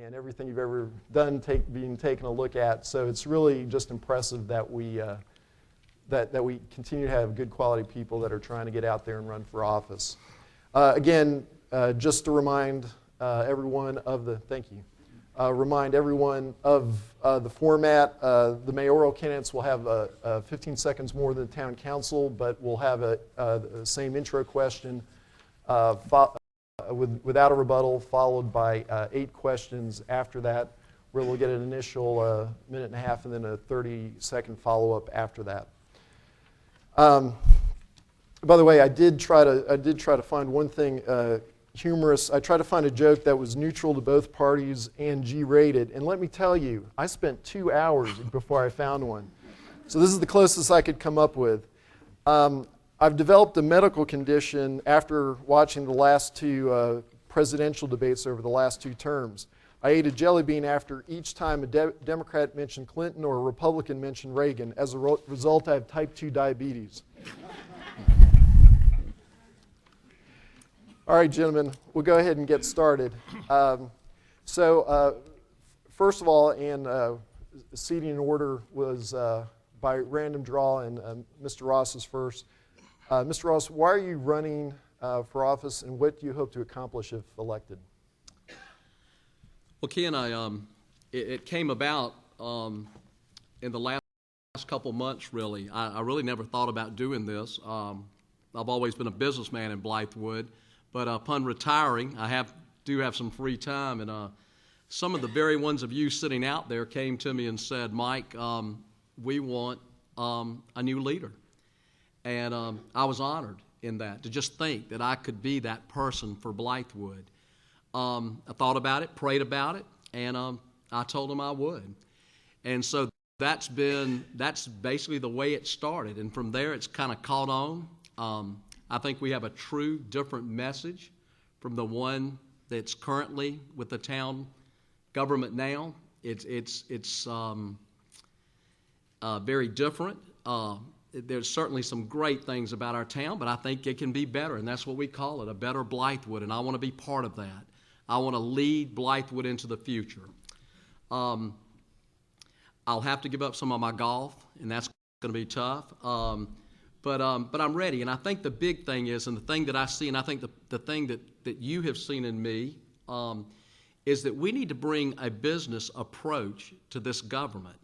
and everything you've ever done being taken a look at. So it's really just impressive that we that we continue to have good quality people that are trying to get out there and run for office. Again, just to remind everyone of the, thank you, remind everyone of the format. The mayoral candidates will have 15 seconds more than the town council, but we'll have the same intro question without a rebuttal, followed by 8 questions after that, where we'll get an initial minute and a half and then a 30-second follow-up after that. By the way, I did try to find one thing humorous. I tried to find a joke that was neutral to both parties and G-rated, and let me tell you, I spent 2 hours before I found one. So this is the closest I could come up with. I've developed a medical condition after watching the last 2 presidential debates over the last 2 terms. I ate a jelly bean after each time a Democrat mentioned Clinton or a Republican mentioned Reagan. As a result, I have type 2 diabetes. All right, gentlemen, we'll go ahead and get started. First of all, and seating in order was by random draw, and Mr. Ross is first. Mr. Ross, why are you running for office, and what do you hope to accomplish if elected? Well, Ken, it came about in the last couple months, really. I really never thought about doing this. I've always been a businessman in Blythewood, but upon retiring, I do have some free time, and some of the very ones of you sitting out there came to me and said, Mike, we want a new leader. And I was honored in that, to just think that I could be that person for Blythewood. I thought about it, prayed about it, and I told him I would. And so that's basically the way it started. And from there, it's kind of caught on. I think we have a true different message from the one that's currently with the town government now. It's very different. There's certainly some great things about our town, but I think it can be better, and that's what we call it, a better Blythewood, and I want to be part of that. I want to lead Blythewood into the future. I'll have to give up some of my golf, and that's going to be tough, but I'm ready, and I think the big thing is, and the thing that I see, and I think the thing that you have seen in me, is that we need to bring a business approach to this government.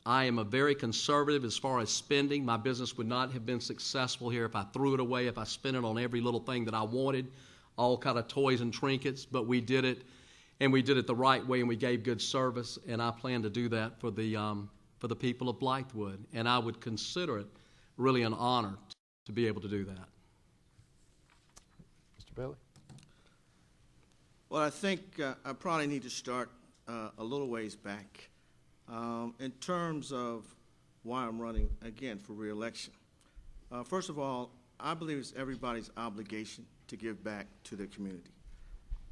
I am a very conservative as far as spending. My business would not have been successful here if I threw it away, if I spent it on every little thing that I wanted, all kind of toys and trinkets, but we did it, and we did it the right way, and we gave good service, and I plan to do that for the people of Blythewood, and I would consider it really an honor to be able to do that. Mr. Bailey? Well, I think I probably need to start a little ways back. In terms of why I'm running again for re-election. First of all, I believe it's everybody's obligation to give back to their community.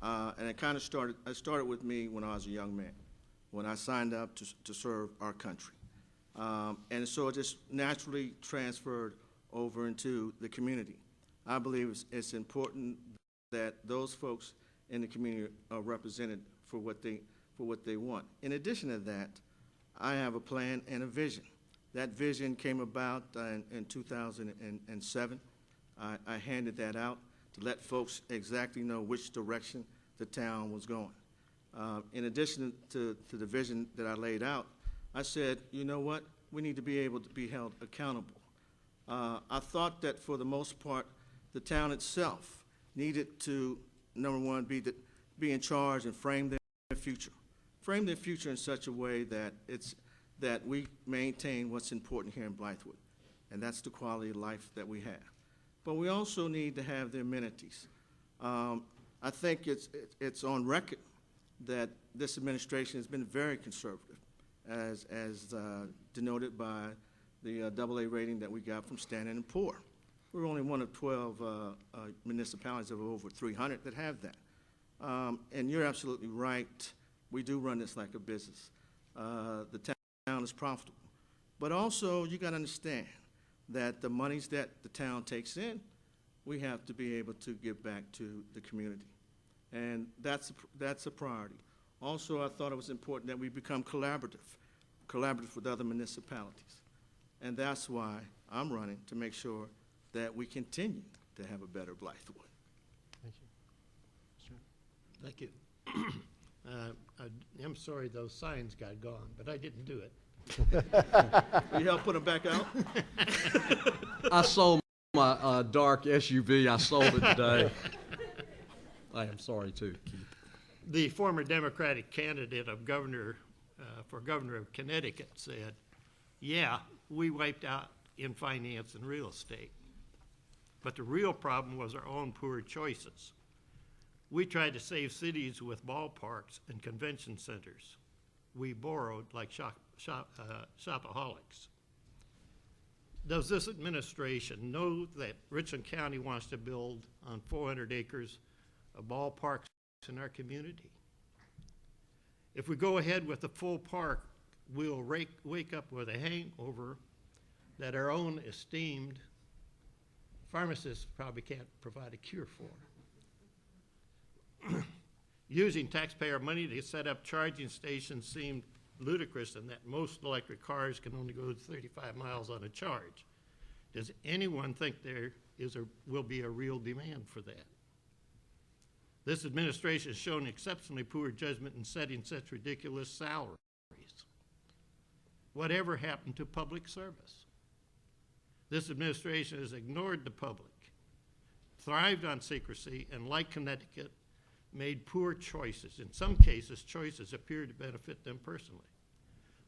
And it kind of started with me when I was a young man, when I signed up to serve our country. And so it just naturally transferred over into the community. I believe it's important that those folks in the community are represented for what they want. In addition to that, I have a plan and a vision. That vision came about in 2007. I handed that out to let folks exactly know which direction the town was going. In addition to the vision that I laid out, I said, you know what, we need to be able to be held accountable. I thought that for the most part, the town itself needed to, number one, be in charge and frame their future. Frame their future in such a way that we maintain what's important here in Blythewood, and that's the quality of life that we have. But we also need to have the amenities. I think it's on record that this administration has been very conservative, as denoted by the AA rating that we got from Standard & Poor. We're only one of 12 municipalities of over 300 that have that. And you're absolutely right. We do run this like a business. The town is profitable. But also, you got to understand that the monies that the town takes in, we have to be able to give back to the community. And that's a priority. Also, I thought it was important that we become collaborative with other municipalities. And that's why I'm running, to make sure that we continue to have a better Blythewood. Thank you. Thank you. I'm sorry those signs got gone, but I didn't do it. Will you help put them back out? I sold my dark SUV. I sold it today. I am sorry too, Keith. The former Democratic candidate of for governor of Connecticut said, yeah, we wiped out in finance and real estate. But the real problem was our own poor choices. We tried to save cities with ballparks and convention centers. We borrowed like shopaholics. Does this administration know that Richland County wants to build on 400 acres of ballparks in our community? If we go ahead with the full park, we'll wake up with a hangover that our own esteemed pharmacists probably can't provide a cure for. Using taxpayer money to set up charging stations seemed ludicrous, in that most electric cars can only go 35 miles on a charge. Does anyone think there will be a real demand for that? This administration has shown exceptionally poor judgment in setting such ridiculous salaries. Whatever happened to public service? This administration has ignored the public, thrived on secrecy, and like Connecticut, made poor choices. In some cases, choices appear to benefit them personally.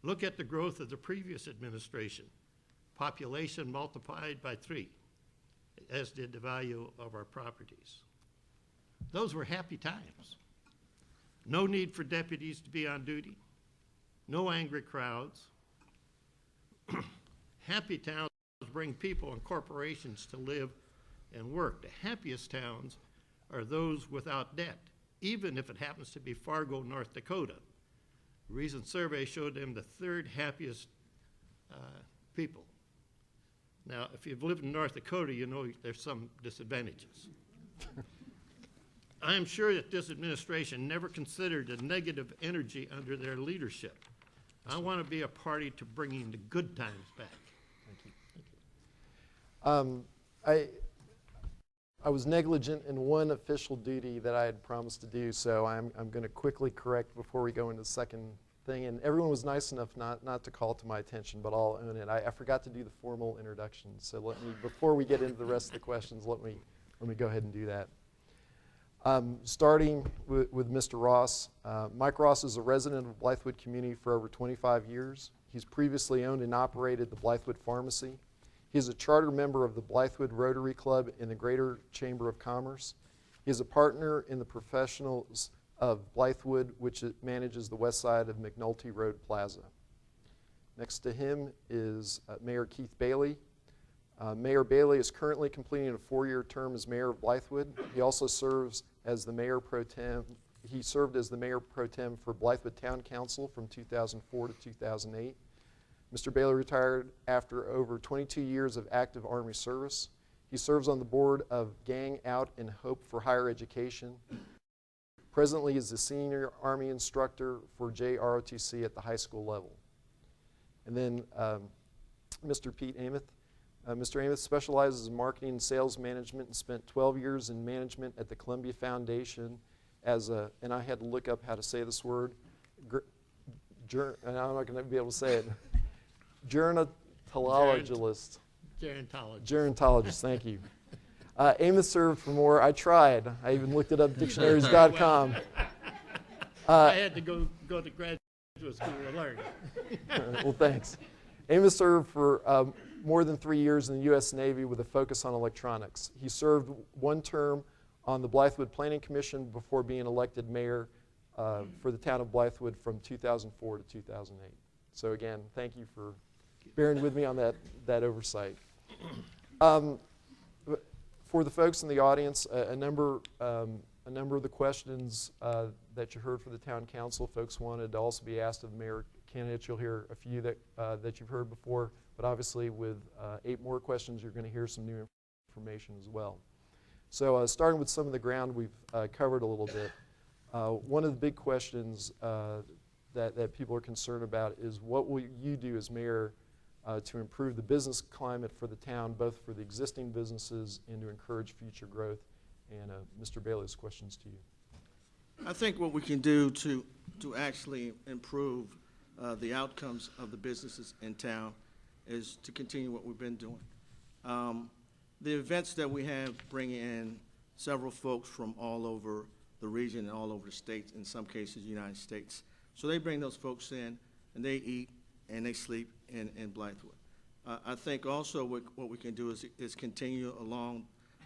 Look at the growth of the previous administration. Population multiplied by 3, as did the value of our properties. Those were happy times. No need for deputies to be on duty, no angry crowds. Happy towns bring people and corporations to live and work. The happiest towns are those without debt, even if it happens to be Fargo, North Dakota. A recent survey showed them the 3rd happiest people. Now, if you've lived in North Dakota, you know there's some disadvantages. I am sure that this administration never considered the negative energy under their leadership. I want to be a party to bringing the good times back. I was negligent in one official duty that I had promised to do, so I'm going to quickly correct before we go into the second thing. And everyone was nice enough not to call to my attention, but I'll own it. I forgot to do the formal introduction, so let me, before we get into the rest of the questions, let me go ahead and do that. Starting with Mr. Ross. Mike Ross is a resident of Blythewood community for over 25 years. He's previously owned and operated the Blythewood Pharmacy. He is a charter member of the Blythewood Rotary Club in the Greater Chamber of Commerce. He is a partner in the Professionals of Blythewood, which manages the west side of McNulty Road Plaza. Next to him is Mayor Keith Bailey. Mayor Bailey is currently completing a 4-year term as mayor of Blythewood. He also serves as the mayor pro tem. He served as the mayor pro tem for Blythewood Town Council from 2004 to 2008. Mr. Bailey retired after over 22 years of active Army service. He serves on the board of Gang Out in Hope for Higher Education. Presently, he is the senior Army instructor for JROTC at the high school level. And then Mr. Pete Amos. Mr. Amos specializes in marketing and sales management and spent 12 years in management at the Columbia Foundation as a, and I had to look up how to say this word, and I'm not going to be able to say it, gerontologist. Gerontologist, thank you. Amos served for more, I tried. I even looked it up, dictionaries.com. I had to go to graduate school to learn. Well, thanks. Amos served for more than 3 years in the U.S. Navy with a focus on electronics. He served 1 term on the Blythewood Planning Commission before being elected mayor for the town of Blythewood from 2004 to 2008. So again, thank you for bearing with me on that oversight. For the folks in the audience, a number of the questions that you heard for the town council, folks wanted to also be asked of the mayor candidates. You'll hear a few that you've heard before, but obviously with 8 more questions, you're going to hear some new information as well. So starting with some of the ground we've covered a little bit, one of the big questions that people are concerned about is what will you do as mayor to improve the business climate for the town, both for the existing businesses and to encourage future growth? And Mr. Bailey's questions to you. I think what we can do to actually improve the outcomes of the businesses in town is to continue what we've been doing. The events that we have bring in several folks from all over the region and all over the states, in some cases the United States. So they bring those folks in and they eat and they sleep in Blythewood. I think also what we can do is continue along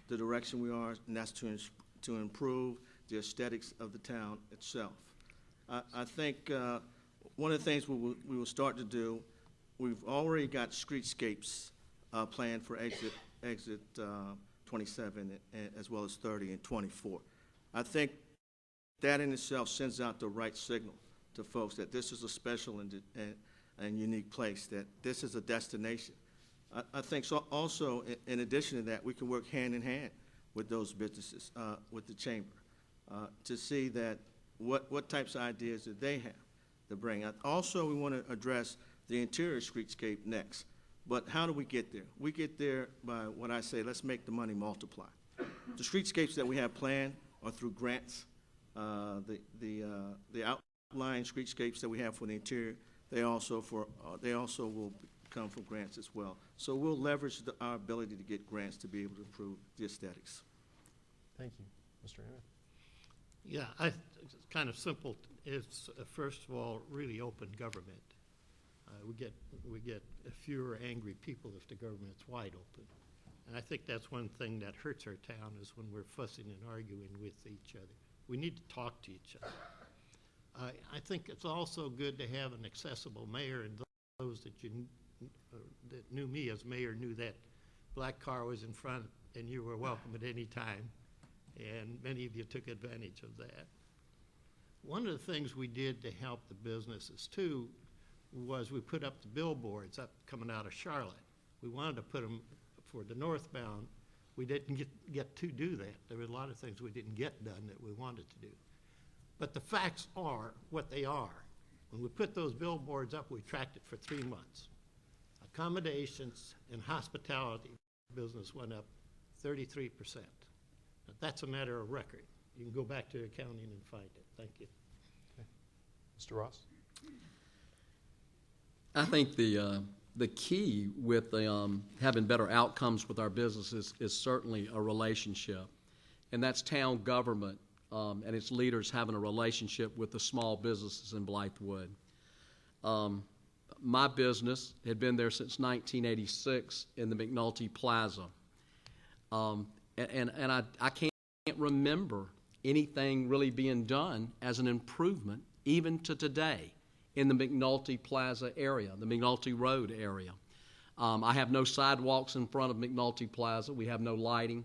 the direction we are, and that's to improve the aesthetics of the town itself. I think one of the things we will start to do, we've already got streetscapes planned for exit 27 as well as 30 and 24. I think that in itself sends out the right signal to folks that this is a special and unique place, that this is a destination. I think so also, in addition to that, we can work hand in hand with those businesses, with the chamber, to see that what types of ideas that they have to bring. Also, we want to address the interior streetscape next. But how do we get there? We get there by what I say, let's make the money multiply. The streetscapes that we have planned are through grants. The outlying streetscapes that we have for the interior, they also will come from grants as well. So we'll leverage our ability to get grants to be able to improve the aesthetics. Thank you. Mr. Emmett? Yeah, it's kind of simple. It's, first of all, really open government. We get fewer angry people if the government's wide open. And I think that's one thing that hurts our town is when we're fussing and arguing with each other. We need to talk to each other. I think it's also good to have an accessible mayor, and those that that knew me as mayor knew that black car was in front and you were welcome at any time, and many of you took advantage of that. One of the things we did to help the businesses too was we put up the billboards up coming out of Charlotte. We wanted to put them for the northbound. We didn't get to do that. There were a lot of things we didn't get done that we wanted to do. But the facts are what they are. When we put those billboards up, we tracked it for 3 months. Accommodations and hospitality business went up 33%. Now, that's a matter of record. You can go back to accounting and find it. Thank you. Okay. Mr. Ross? I think the key with having better outcomes with our businesses is certainly a relationship, and that's town government and its leaders having a relationship with the small businesses in Blythewood. My business had been there since 1986 in the McNulty Plaza, and I can't remember anything really being done as an improvement even to today in the McNulty Plaza area, the McNulty Road area. I have no sidewalks in front of McNulty Plaza. We have no lighting.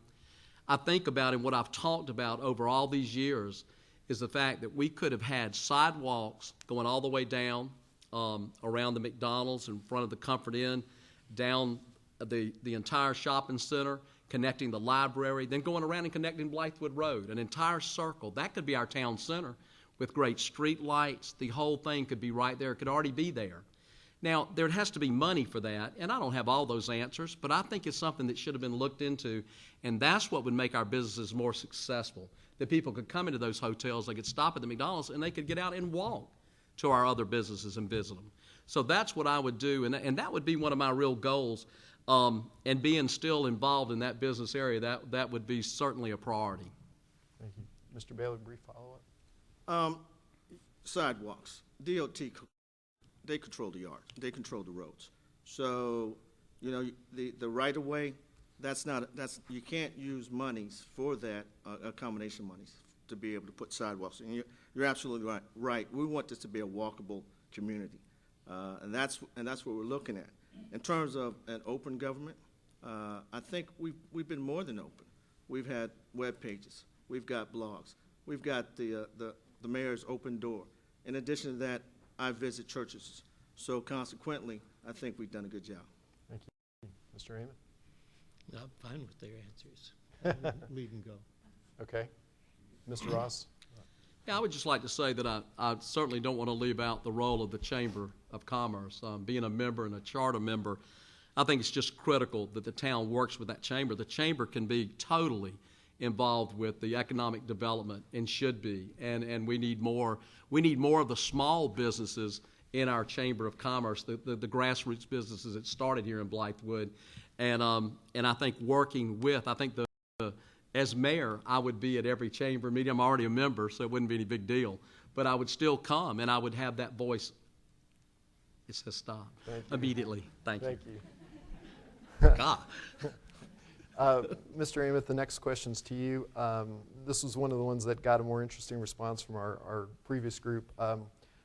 I think about it, and what I've talked about over all these years is the fact that we could have had sidewalks going all the way down around the McDonald's in front of the Comfort Inn, down the entire shopping center, connecting the library, then going around and connecting Blythewood Road, an entire circle. That could be our town center with great street lights. The whole thing could be right there. It could already be there. Now, there has to be money for that, and I don't have all those answers, but I think it's something that should have been looked into, and that's what would make our businesses more successful, that people could come into those hotels, they could stop at the McDonald's, and they could get out and walk to our other businesses and visit them. So that's what I would do, and that would be one of my real goals, and being still involved in that business area, that would be certainly a priority. Thank you. Mr. Bailey, brief follow-up. Sidewalks. DOT, they control the yard. They control the roads. So, you know, the right-of-way, you can't use monies for that, accommodation monies, to be able to put sidewalks. And you're absolutely right. We want this to be a walkable community, and that's what we're looking at. In terms of an open government, I think we've been more than open. We've had web pages. We've got blogs. We've got the mayor's open door. In addition to that, I visit churches. So consequently, I think we've done a good job. Thank you. Mr. Raymond? I'm fine with their answers. lead and go. Okay. Mr. Ross? Yeah, I would just like to say that I certainly don't want to leave out the role of the Chamber of Commerce. Being a member and a charter member, I think it's just critical that the town works with that chamber. The chamber can be totally involved with the economic development and should be, and we need more. We need more of the small businesses in our Chamber of Commerce, the grassroots businesses that started here in Blythewood, and I think working with, I think as mayor, I would be at every chamber meeting. I'm already a member, so it wouldn't be any big deal. But I would still come, and I would have that voice. It says stop immediately. Thank you. God. Mr. Amos, the next question's to you. This was one of the ones that got a more interesting response from our previous group.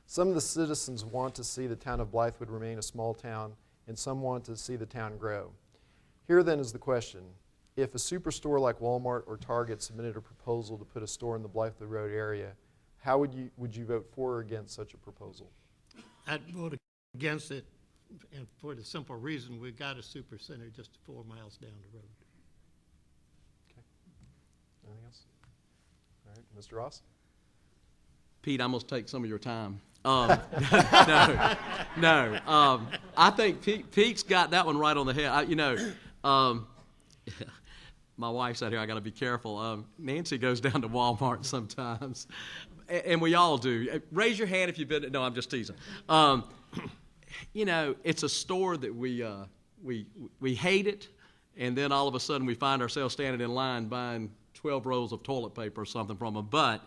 Some of the citizens want to see the town of Blythewood remain a small town, and some want to see the town grow. Here then is the question. If a superstore like Walmart or Target submitted a proposal to put a store in the Blythewood Road area, how would you vote for or against such a proposal? I'd vote against it, and for the simple reason we've got a super center just 4 miles down the road. Okay. Anything else? All right, Mr. Ross? Pete, I'm going to take some of your time. No. I think Pete's got that one right on the head. My wife's out here. I got to be careful. Nancy goes down to Walmart sometimes, and we all do. Raise your hand if you've been. No, I'm just teasing. It's a store that we hate it, and then all of a sudden we find ourselves standing in line buying 12 rolls of toilet paper or something from them. But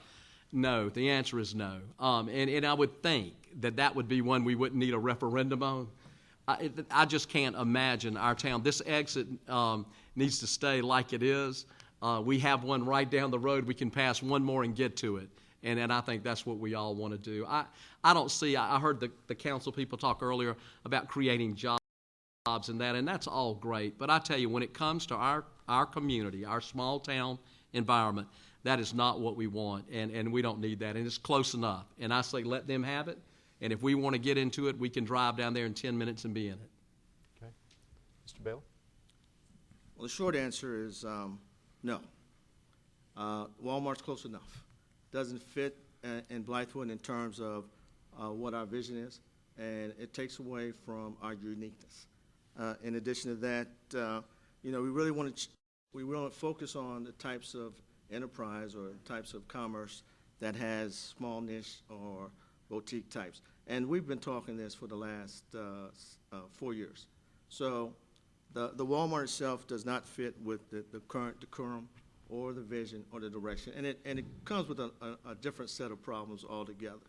no, the answer is no. And I would think that would be one we wouldn't need a referendum on. I just can't imagine our town. This exit needs to stay like it is. We have one right down the road. We can pass one more and get to it. And I think that's what we all want to do. I don't see, I heard the council people talk earlier about creating jobs and that's all great. But I tell you, when it comes to our community, our small town environment, that is not what we want, and we don't need that. And it's close enough. And I say let them have it. And if we want to get into it, we can drive down there in 10 minutes and be in it. Okay. Mr. Bailey? Well, the short answer is no. Walmart's close enough. Doesn't fit in Blythewood in terms of what our vision is, and it takes away from our uniqueness. In addition to that, we really want to focus on the types of enterprise or types of commerce that has small niche or boutique types. And we've been talking this for the last 4 years. So the Walmart itself does not fit with the current decorum or the vision or the direction. And it comes with a different set of problems altogether.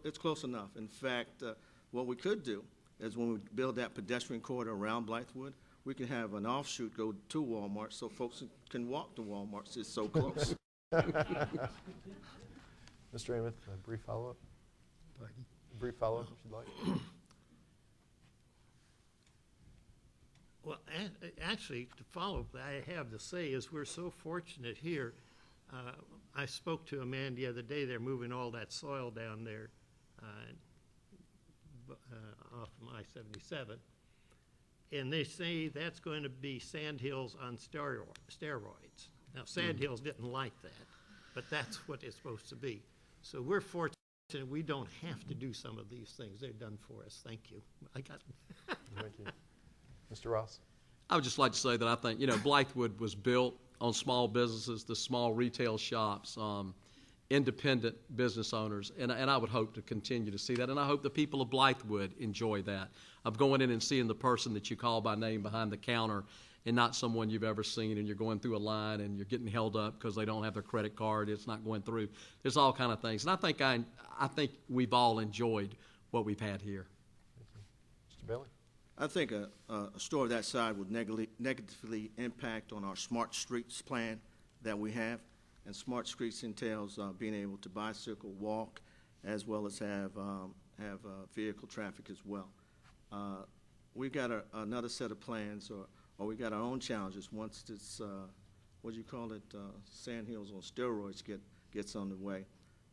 It's close enough. In fact, what we could do is when we build that pedestrian corridor around Blythewood, we can have an offshoot go to Walmart so folks can walk to Walmart. It's so close. Mr. Amos, a brief follow-up? Pardon? A brief follow-up, if you'd like. Well, actually, to follow up, I have to say is we're so fortunate here. I spoke to a man the other day. They're moving all that soil down there off I-77. And they say that's going to be sandhills on steroids. Now, sandhills didn't like that, but that's what it's supposed to be. So we're fortunate we don't have to do some of these things. They're done for us. Thank you. I got it. Thank you. Mr. Ross? I would just like to say that I think, Blythewood was built on small businesses, the small retail shops, independent business owners, and I would hope to continue to see that, and I hope the people of Blythewood enjoy that, of going in and seeing the person that you call by name behind the counter and not someone you've ever seen, and you're going through a line and you're getting held up because they don't have their credit card, it's not going through. There's all kind of things, and I think we've all enjoyed what we've had here. Mr. Bailey? I think a store of that size would negatively impact on our smart streets plan that we have. And smart streets entails being able to bicycle, walk, as well as have vehicle traffic as well. We've got another set of plans, or we got our own challenges once this, what do you call it, sandhills on steroids gets on the way.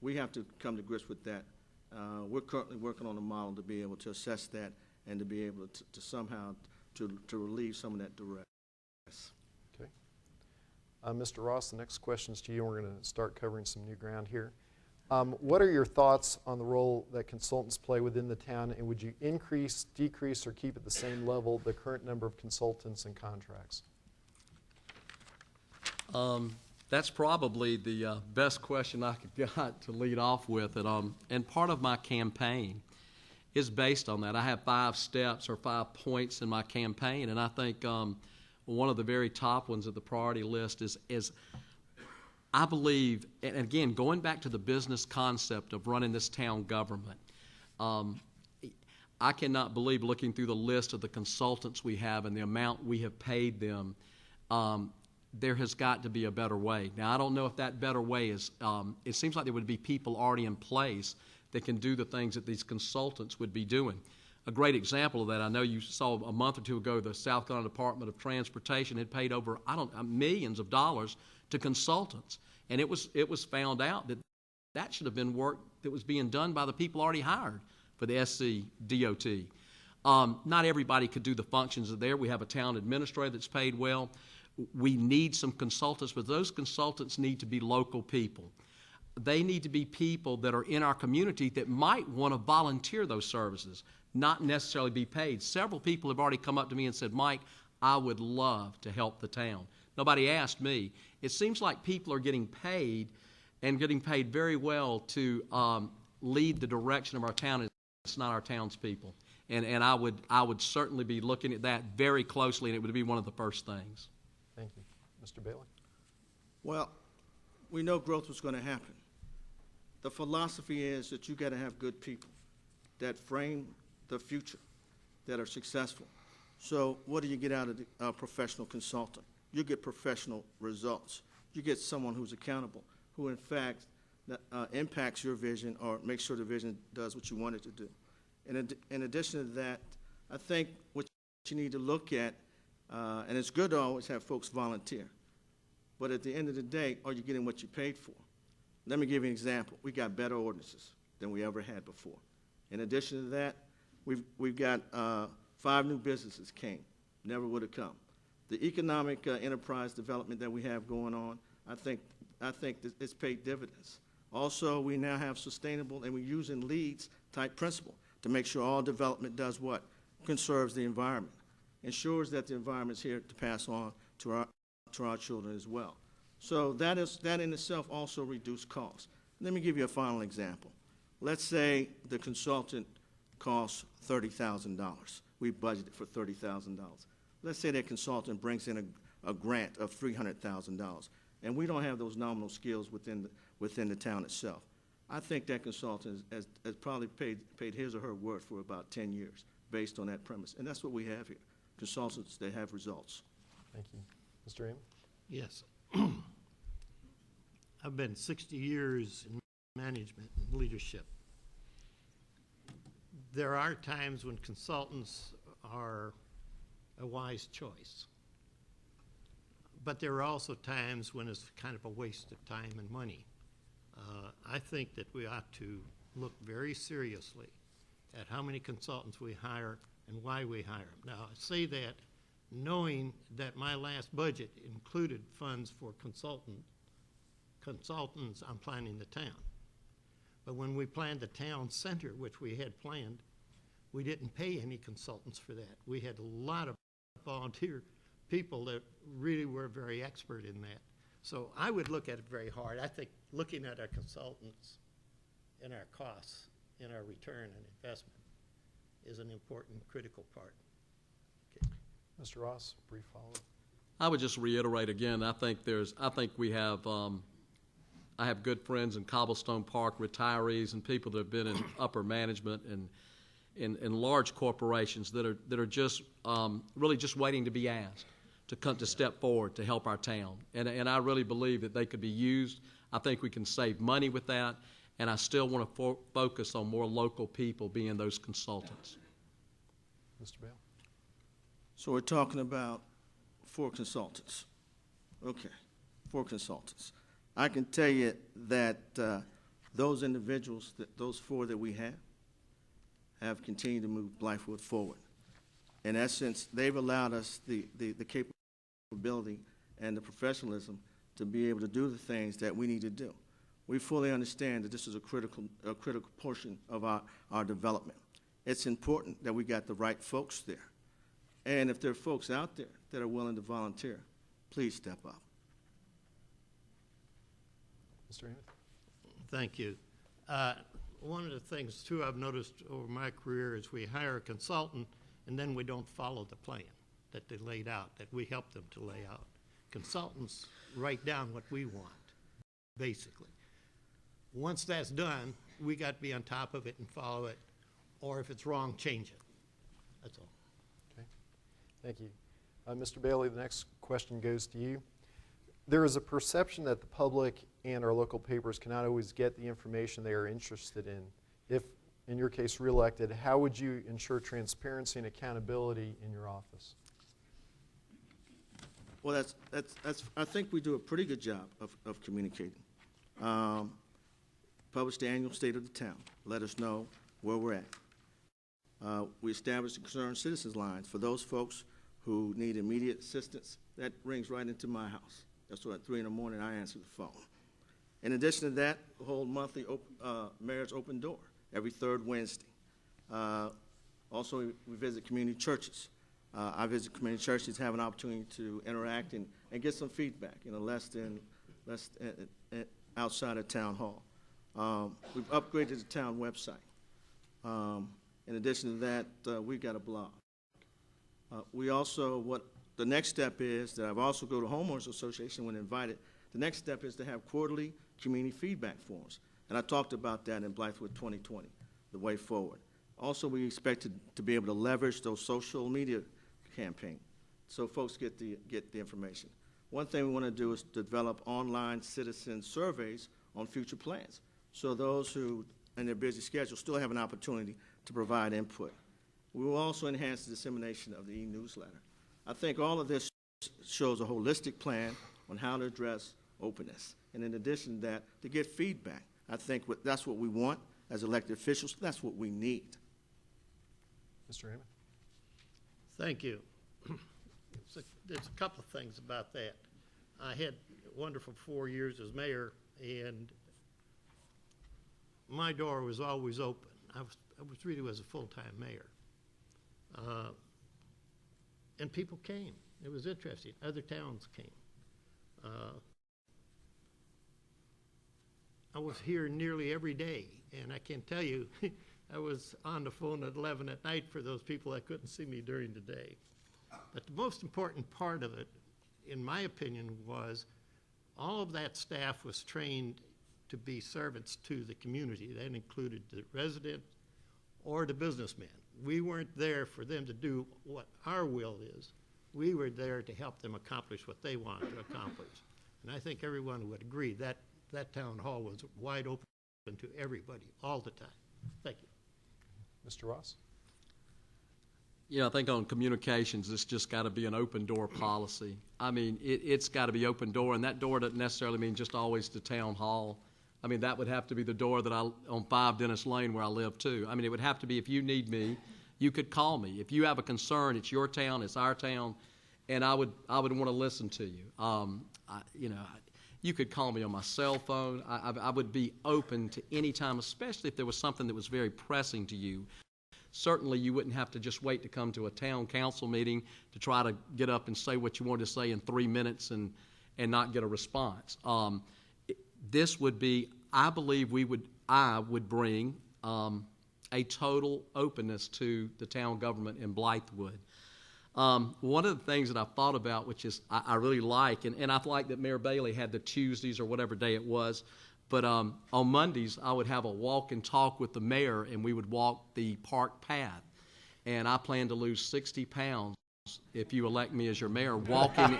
We have to come to grips with that. We're currently working on a model to be able to assess that and to be able to somehow to relieve some of that duress. Okay. Mr. Ross, the next question is to you. We're going to start covering some new ground here. What are your thoughts on the role that consultants play within the town, and would you increase, decrease, or keep at the same level the current number of consultants and contracts? That's probably the best question I could got to lead off with. And part of my campaign is based on that. I have 5 steps or 5 points in my campaign, and I think one of the very top ones of the priority list is I believe, and again, going back to the business concept of running this town government, I cannot believe, looking through the list of the consultants we have and the amount we have paid them, there has got to be a better way. Now, I don't know if that better way is, it seems like there would be people already in place that can do the things that these consultants would be doing. A great example of that, I know you saw a month or two ago, the South Carolina Department of Transportation had paid over, millions of dollars to consultants. And it was found out that that should have been work that was being done by the people already hired for the SCDOT. Not everybody could do the functions there. We have a town administrator that's paid well. We need some consultants, but those consultants need to be local people. They need to be people that are in our community that might want to volunteer those services, not necessarily be paid. Several people have already come up to me and said, Mike, I would love to help the town. Nobody asked me. It seems like people are getting paid and getting paid very well to lead the direction of our town. It's not our townspeople. And I would certainly be looking at that very closely, and it would be one of the first things. Thank you. Mr. Bailey? Well, we know growth was going to happen. The philosophy is that you got to have good people that frame the future, that are successful. So what do you get out of a professional consultant? You get professional results. You get someone who's accountable, who in fact impacts your vision or makes sure the vision does what you want it to do. In addition to that, I think what you need to look at, and it's good to always have folks volunteer, but at the end of the day, are you getting what you paid for? Let me give you an example. We got better ordinances than we ever had before. In addition to that, we've got 5 new businesses came, never would have come. The economic enterprise development that we have going on, I think that it's paid dividends. Also, we now have sustainable, and we're using LEEDS type principle to make sure all development does what? Conserves the environment, ensures that the environment's here to pass on to our children as well. So that in itself also reduces costs. Let me give you a final example. Let's say the consultant costs $30,000. We budgeted for $30,000. Let's say that consultant brings in a grant of $300,000, and we don't have those nominal skills within the town itself. I think that consultant has probably paid his or her worth for about 10 years based on that premise. And that's what we have here, consultants that have results. Thank you. Mr. Raymond? Yes. I've been 60 years in management and leadership. There are times when consultants are a wise choice. But there are also times when it's kind of a waste of time and money. I think that we ought to look very seriously at how many consultants we hire and why we hire them. Now, I say that knowing that my last budget included funds for consultants on planning the town. But when we planned the town center, which we had planned, we didn't pay any consultants for that. We had a lot of volunteer people that really were very expert in that. So I would look at it very hard. I think looking at our consultants and our costs and our return on investment is an important, critical part. Okay. Mr. Ross, brief follow-up. I would just reiterate again, I think we have, I have good friends in Cobblestone Park, retirees and people that have been in upper management and in large corporations that are just really just waiting to be asked to step forward to help our town. And I really believe that they could be used. I think we can save money with that, and I still want to focus on more local people being those consultants. Mr. Bale? So we're talking about 4 consultants. Okay, 4 consultants. I can tell you that those individuals, those 4 that we have continued to move Blythewood forward. In essence, they've allowed us the capability and the professionalism to be able to do the things that we need to do. We fully understand that this is a critical portion of our development. It's important that we got the right folks there. And if there are folks out there that are willing to volunteer, please step up. Mr. Amos? Thank you. One of the things, too, I've noticed over my career is we hire a consultant and then we don't follow the plan that they laid out, that we help them to lay out. Consultants write down what we want, basically. Once that's done, we got to be on top of it and follow it, or if it's wrong, change it. That's all. Okay, thank you. Mr. Bailey, the next question goes to you. There is a perception that the public and our local papers cannot always get the information they are interested in. If, in your case, reelected, how would you ensure transparency and accountability in your office? Well, I think we do a pretty good job of communicating. Publish the annual state of the town. Let us know where we're at. We established the concerned citizens lines for those folks who need immediate assistance. That rings right into my house. That's why at 3 in the morning I answer the phone. In addition to that, we hold monthly Mayor's Open Door every third Wednesday. Also, we visit community churches. I visit community churches, have an opportunity to interact and get some feedback, less than outside of town hall. We've upgraded the town website. In addition to that, we've got a blog. We also, what the next step is, that I've also go to Homeowners Association when invited, the next step is to have quarterly community feedback forums. And I talked about that in Blythewood 2020, the way forward. Also, we expect to be able to leverage those social media campaigns so folks get the information. One thing we want to do is develop online citizen surveys on future plans, so those who, in their busy schedule, still have an opportunity to provide input. We will also enhance the dissemination of the e-newsletter. I think all of this shows a holistic plan on how to address openness. And in addition to that, to get feedback. I think that's what we want as elected officials. That's what we need. Mr. Hammond? Thank you. There's a couple of things about that. I had a wonderful 4 years as mayor, and my door was always open. I was treated as a full-time mayor. And people came. It was interesting. Other towns came. I was here nearly every day, and I can tell you, I was on the phone at 11 at night for those people that couldn't see me during the day. But the most important part of it, in my opinion, was all of that staff was trained to be servants to the community. That included the resident or the businessman. We weren't there for them to do what our will is. We were there to help them accomplish what they wanted to accomplish. And I think everyone would agree that that town hall was wide open to everybody all the time. Thank you. Mr. Ross? Yeah, I think on communications, it's just got to be an open door policy. I mean, it's got to be open door, and that door doesn't necessarily mean just always to town hall. I mean, that would have to be the door that on 5 Dennis Lane where I live too. I mean, it would have to be, if you need me, you could call me. If you have a concern, it's your town, it's our town, and I would want to listen to you. You could call me on my cell phone. I would be open to any time, especially if there was something that was very pressing to you. Certainly, you wouldn't have to just wait to come to a town council meeting to try to get up and say what you wanted to say in 3 minutes and not get a response. This would be, I believe I would bring a total openness to the town government in Blythewood. One of the things that I've thought about, which is I really like, and I like that Mayor Bailey had the Tuesdays or whatever day it was, but on Mondays I would have a walk and talk with the mayor, and we would walk the park path. And I plan to lose 60 pounds if you elect me as your mayor, walking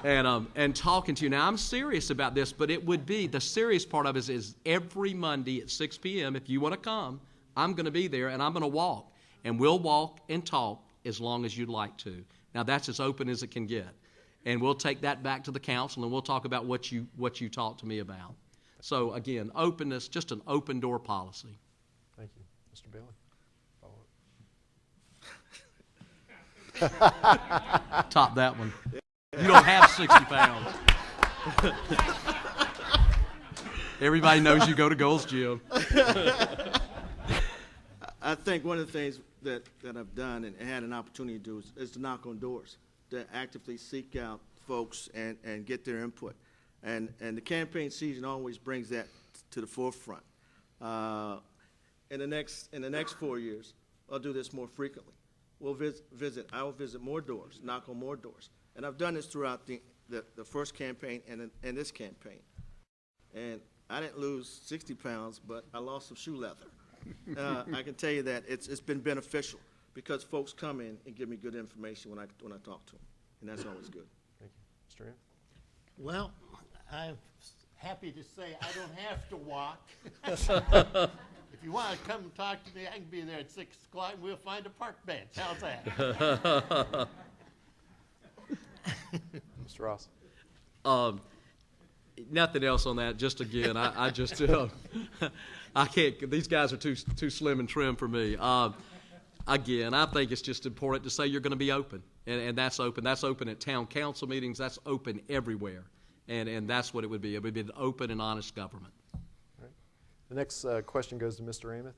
and talking to you. Now, I'm serious about this, but it would be, the serious part of it is every Monday at 6 p.m., if you want to come, I'm going to be there, and I'm going to walk. And we'll walk and talk as long as you'd like to. Now, that's as open as it can get. And we'll take that back to the council, and we'll talk about what you talked to me about. So, again, openness, just an open door policy. Thank you. Mr. Bailey? Top that one. You don't have 60 pounds. Everybody knows you go to Gold's Gym. I think one of the things that I've done and had an opportunity to do is to knock on doors, to actively seek out folks and get their input. And the campaign season always brings that to the forefront. In the next 4 years, I'll do this more frequently. I will visit more doors, knock on more doors. And I've done this throughout the first campaign and this campaign. And I didn't lose 60 pounds, but I lost some shoe leather. I can tell you that it's been beneficial because folks come in and give me good information when I talk to them, and that's always good. Thank you. Mr. Aaron? Well, I'm happy to say I don't have to walk. If you want to come and talk to me, I can be there at 6 o'clock and we'll find a park bench. How's that? Mr. Ross? Nothing else on that. Just again, I just I can't. These guys are too slim and trim for me. Again, I think it's just important to say you're going to be open, and that's open. That's open at town council meetings. That's open everywhere, and that's what it would be. It would be an open and honest government. All right. The next question goes to Mr. Amos.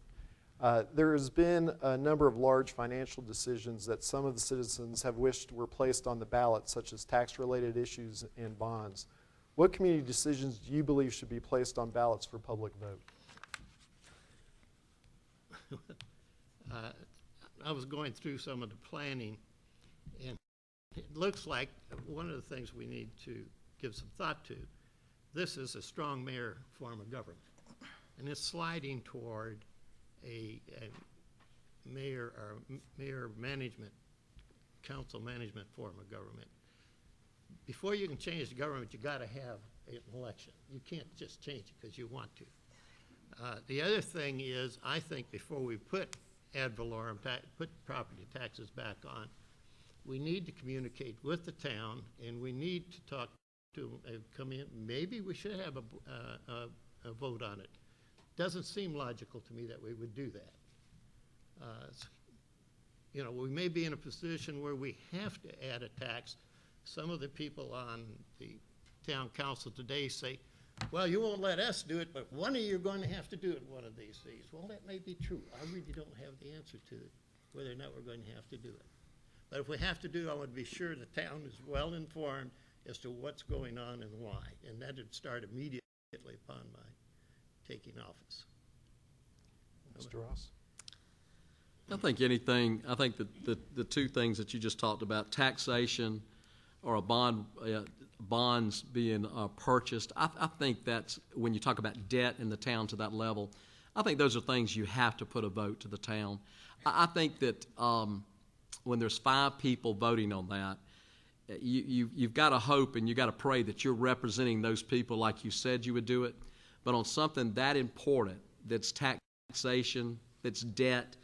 There has been a number of large financial decisions that some of the citizens have wished were placed on the ballot, such as tax-related issues and bonds. What community decisions do you believe should be placed on ballots for public vote? I was going through some of the planning, and it looks like one of the things we need to give some thought to, this is a strong mayor form of government, and it's sliding toward a mayor or mayor management, council management form of government. Before you can change the government, you got to have an election. You can't just change it because you want to. The other thing is, I think before we put ad valorem, put property taxes back on, we need to communicate with the town, and we need to talk to come in. Maybe we should have a vote on it. Doesn't seem logical to me that we would do that. You know, we may be in a position where we have to add a tax. Some of the people on the town council today say, well, you won't let us do it, but one of you are going to have to do it one of these days. Well, that may be true. I really don't have the answer to it, whether or not we're going to have to do it. But if we have to do it, I want to be sure the town is well informed as to what's going on and why. And that would start immediately upon my taking office. Mr. Ross? I think that the two things that you just talked about, taxation or bonds being purchased, I think that's, when you talk about debt in the town to that level, I think those are things you have to put a vote to the town. I think that when there's 5 people voting on that, you've got to hope and you've got to pray that you're representing those people like you said you would do it. But on something that important, that's taxation, that's debt,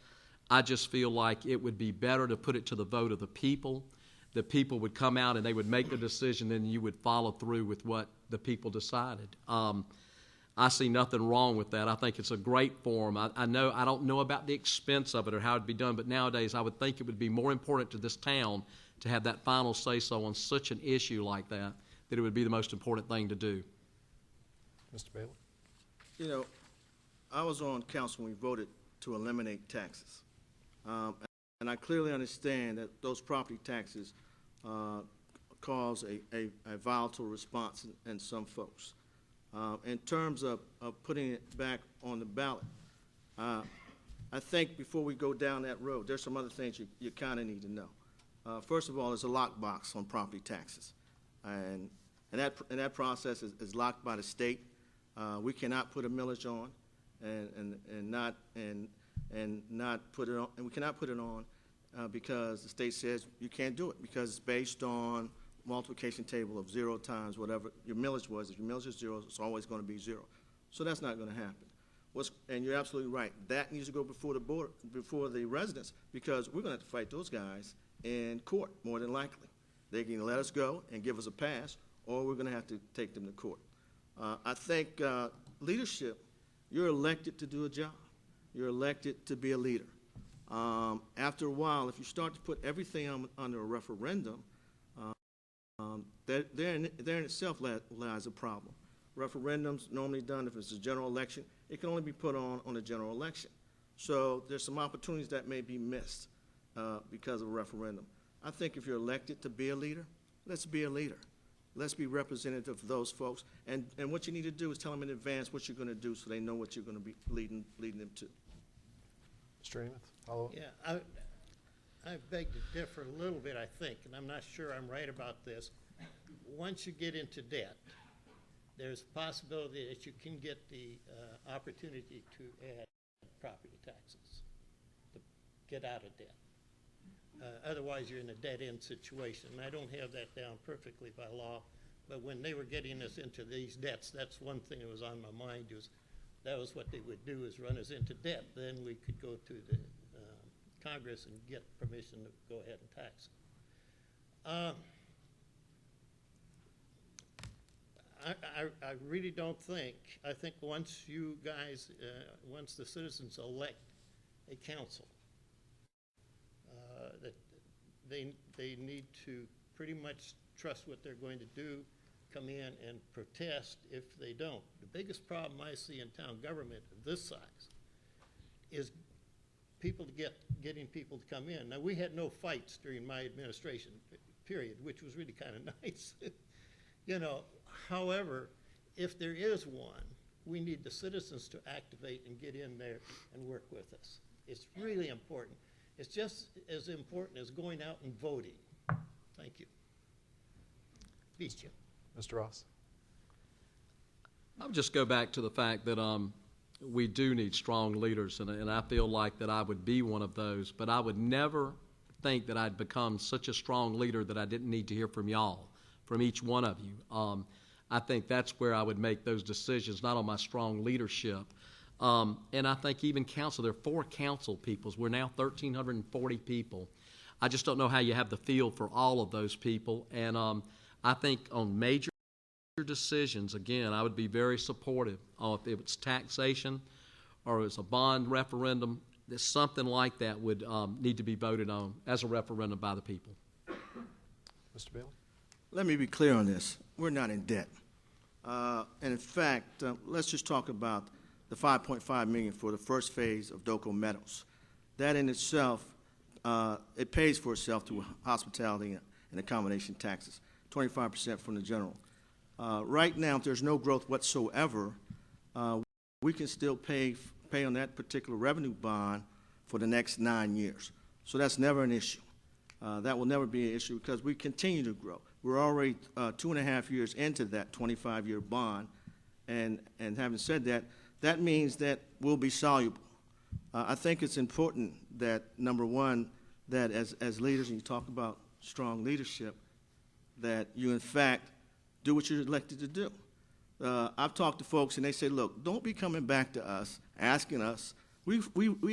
I just feel like it would be better to put it to the vote of the people. The people would come out and they would make the decision, and you would follow through with what the people decided. I see nothing wrong with that. I think it's a great form. I don't know about the expense of it or how it'd be done, but nowadays I would think it would be more important to this town to have that final say-so on such an issue like that it would be the most important thing to do. Mr. Bailey? You know, I was on council when we voted to eliminate taxes. And I clearly understand that those property taxes cause a volatile response in some folks. In terms of putting it back on the ballot, I think before we go down that road, there's some other things you kind of need to know. First of all, there's a lockbox on property taxes, and that process is locked by the state. We cannot put a millage on, and not put it on, and we cannot put it on because the state says you can't do it because it's based on multiplication table of 0 times whatever your millage was. If your millage is 0, it's always going to be 0. So that's not going to happen. And you're absolutely right. That needs to go before the board, before the residents, because we're going to have to fight those guys in court more than likely. They can let us go and give us a pass, or we're going to have to take them to court. I think leadership, you're elected to do a job. You're elected to be a leader. After a while, if you start to put everything under a referendum, There in itself lies a problem. Referendums normally done, if it's a general election, it can only be put on a general election. So there's some opportunities that may be missed because of a referendum. I think if you're elected to be a leader, let's be a leader. Let's be representative of those folks. And what you need to do is tell them in advance what you're going to do so they know what you're going to be leading them to. Mr. Amos, follow up? Yeah, I beg to differ a little bit, I think, and I'm not sure I'm right about this. Once you get into debt, there's a possibility that you can get the opportunity to add property taxes to get out of debt. Otherwise, you're in a dead-end situation. And I don't have that down perfectly by law, but when they were getting us into these debts, that's one thing that was on my mind, was that was what they would do, is run us into debt. Then we could go to the Congress and get permission to go ahead and tax it. I really don't think, I think once you guys, once the citizens elect a council, that they need to pretty much trust what they're going to do, come in and protest if they don't. The biggest problem I see in town government of this size is getting people to come in. Now, we had no fights during my administration period, which was really kind of nice. You know, however, if there is one, we need the citizens to activate and get in there and work with us. It's really important. It's just as important as going out and voting. Thank you. Please, Jim. Mr. Ross? I'll just go back to the fact that we do need strong leaders, and I feel like that I would be one of those, but I would never think that I'd become such a strong leader that I didn't need to hear from y'all, from each one of you. I think that's where I would make those decisions, not on my strong leadership. And I think even council, there are 4 council peoples. We're now 1,340 people. I just don't know how you have the feel for all of those people. And I think on major decisions, again, I would be very supportive. If it's taxation or it's a bond referendum, there's something like that would need to be voted on as a referendum by the people. Mr. Bailey? Let me be clear on this. We're not in debt. And in fact, let's just talk about the $5.5 million for the first phase of Doco Meadows. That in itself, it pays for itself through hospitality and accommodation taxes, 25% from the general. Right now, if there's no growth whatsoever, we can still pay on that particular revenue bond for the next 9 years. So that's never an issue. That will never be an issue because we continue to grow. We're already 2.5 years into that 25-year bond, and having said that, that means that we'll be soluble. I think it's important that, number one, that as leaders, and you talk about strong leadership, that you, in fact, do what you're elected to do. I've talked to folks, and they say, look, don't be coming back to us, asking us. We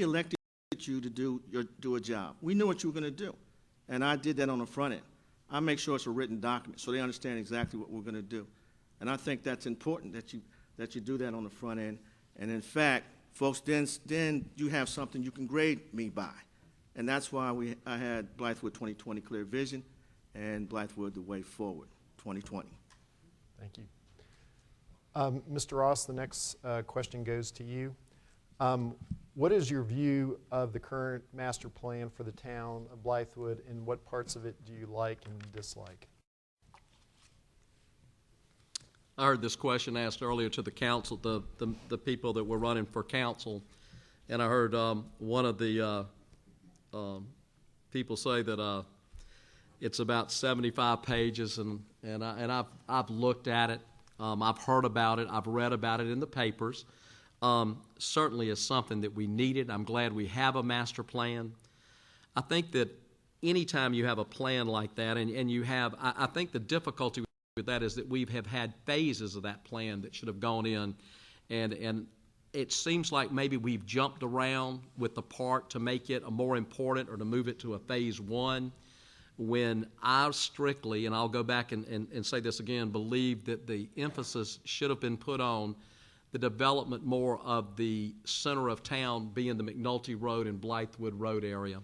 elected you to do a job. We knew what you were going to do, and I did that on the front end. I make sure it's a written document so they understand exactly what we're going to do. And I think that's important that you do that on the front end. And in fact, folks, then you have something you can grade me by. And that's why I had Blythewood 2020 Clear Vision and Blythewood The Way Forward 2020. Thank you. Mr. Ross, the next question goes to you. What is your view of the current master plan for the town of Blythewood, and what parts of it do you like and dislike? I heard this question asked earlier to the council, the people that were running for council, and I heard one of the people say that it's about 75 pages, and I've looked at it, I've heard about it, I've read about it in the papers. Certainly is something that we needed. I'm glad we have a master plan. I think that anytime you have a plan like that, and you have, I think the difficulty with that is that we have had phases of that plan that should have gone in, and it seems like maybe we've jumped around with the part to make it a more important or to move it to a phase 1, when I strictly, and I'll go back and say this again, believe that the emphasis should have been put on the development more of the center of town being the McNulty Road and Blythewood Road area.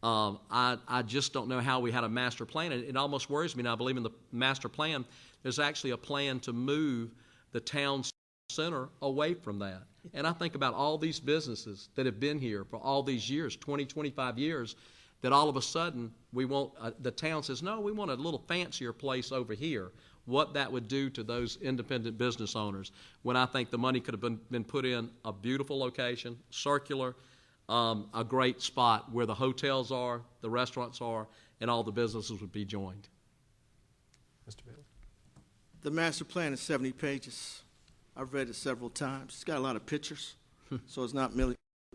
I just don't know how we had a master plan. It almost worries me now. I believe in the master plan, there's actually a plan to move the town center away from that. And I think about all these businesses that have been here for all these years, 20, 25 years, that all of a sudden we want, the town says, no, we want a little fancier place over here. What that would do to those independent business owners, when I think the money could have been put in a beautiful location, circular, a great spot where the hotels are, the restaurants are, and all the businesses would be joined. Mr. Bailey? The master plan is 70 pages. I've read it several times. It's got a lot of pictures, so it's not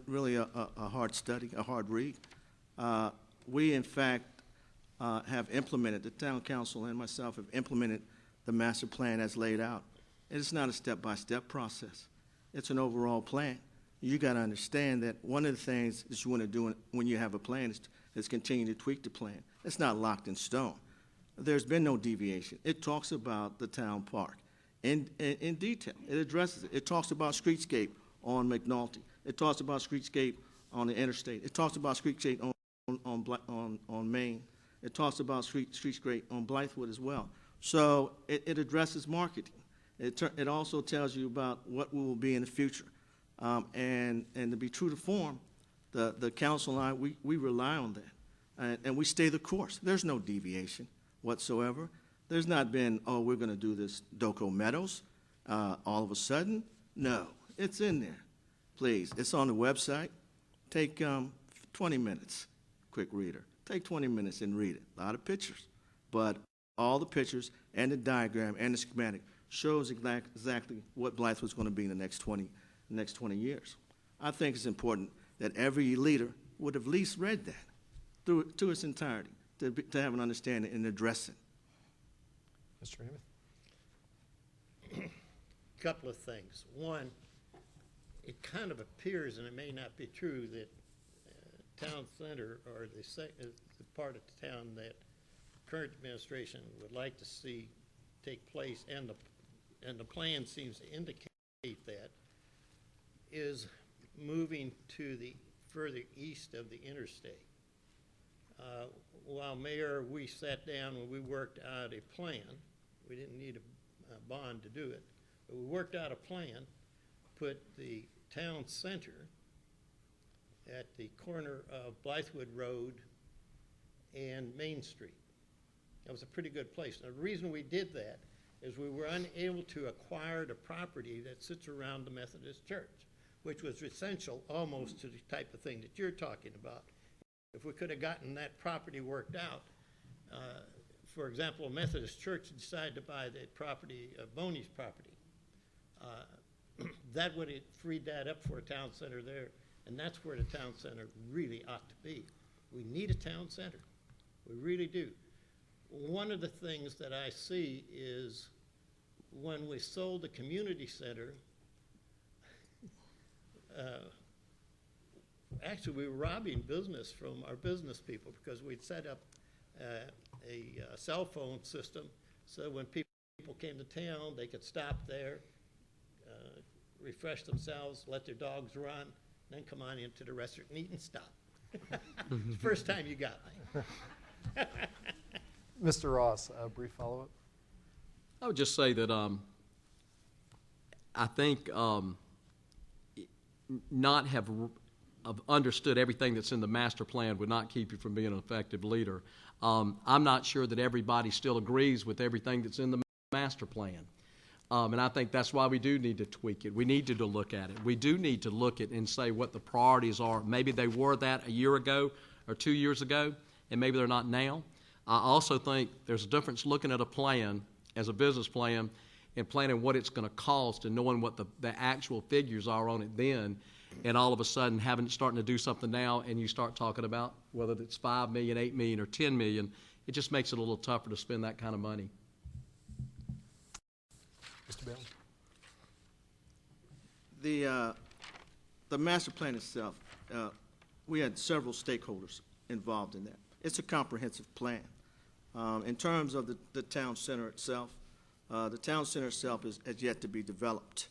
really a hard study, a hard read. We, in fact, have implemented, the town council and myself have implemented the master plan as laid out. It's not a step-by-step process. It's an overall plan. You got to understand that one of the things that you want to do when you have a plan is continue to tweak the plan. It's not locked in stone. There's been no deviation. It talks about the town park in detail. It addresses it. It talks about streetscape on McNulty. It talks about streetscape on the interstate. It talks about streetscape on Main. It talks about streetscape on Blythewood as well. So it addresses marketing. It also tells you about what we will be in the future. And to be true to form, the council and I, we rely on that. And we stay the course. There's no deviation whatsoever. There's not been, oh, we're going to do this Doco Meadows all of a sudden. No, it's in there. Please, it's on the website. Take 20 minutes, quick reader. Take 20 minutes and read it. A lot of pictures. But all the pictures and the diagram and the schematic shows exactly what Blythewood's going to be in the next 20 years. I think it's important that every leader would have at least read that to its entirety, to have an understanding and address it. Mr. Amos? Couple of things. One, it kind of appears, and it may not be true, that town center or the part of the town that current administration would like to see take place, and the plan seems to indicate that, is moving to the further east of the interstate. While mayor, we sat down and we worked out a plan. We didn't need a bond to do it, but we worked out a plan, put the town center at the corner of Blythewood Road and Main Street. That was a pretty good place. Now, the reason we did that is we were unable to acquire the property that sits around the Methodist Church, which was essential almost to the type of thing that you're talking about. If we could have gotten that property worked out, for example, a Methodist church decided to buy the property, Boney's property, that would have freed that up for a town center there, and that's where the town center really ought to be. We need a town center. We really do. One of the things that I see is when we sold the community center, actually we were robbing business from our business people because we'd set up a cell phone system so when people came to town, they could stop there, refresh themselves, let their dogs run, then come on into the restaurant and eat and stop. First time you got me. Mr. Ross, a brief follow-up. I would just say that I think not have understood everything that's in the master plan would not keep you from being an effective leader. I'm not sure that everybody still agrees with everything that's in the master plan. And I think that's why we do need to tweak it. We need to look at it. We do need to look at and say what the priorities are. Maybe they were that a year ago or 2 years ago, and maybe they're not now. I also think there's a difference looking at a plan as a business plan and planning what it's going to cost and knowing what the actual figures are on it then, and all of a sudden starting to do something now and you start talking about whether it's $5 million, $8 million, or $10 million, it just makes it a little tougher to spend that kind of money. Mr. Bailey? The master plan itself, we had several stakeholders involved in that. It's a comprehensive plan. In terms of the town center itself, the town center itself has yet to be developed.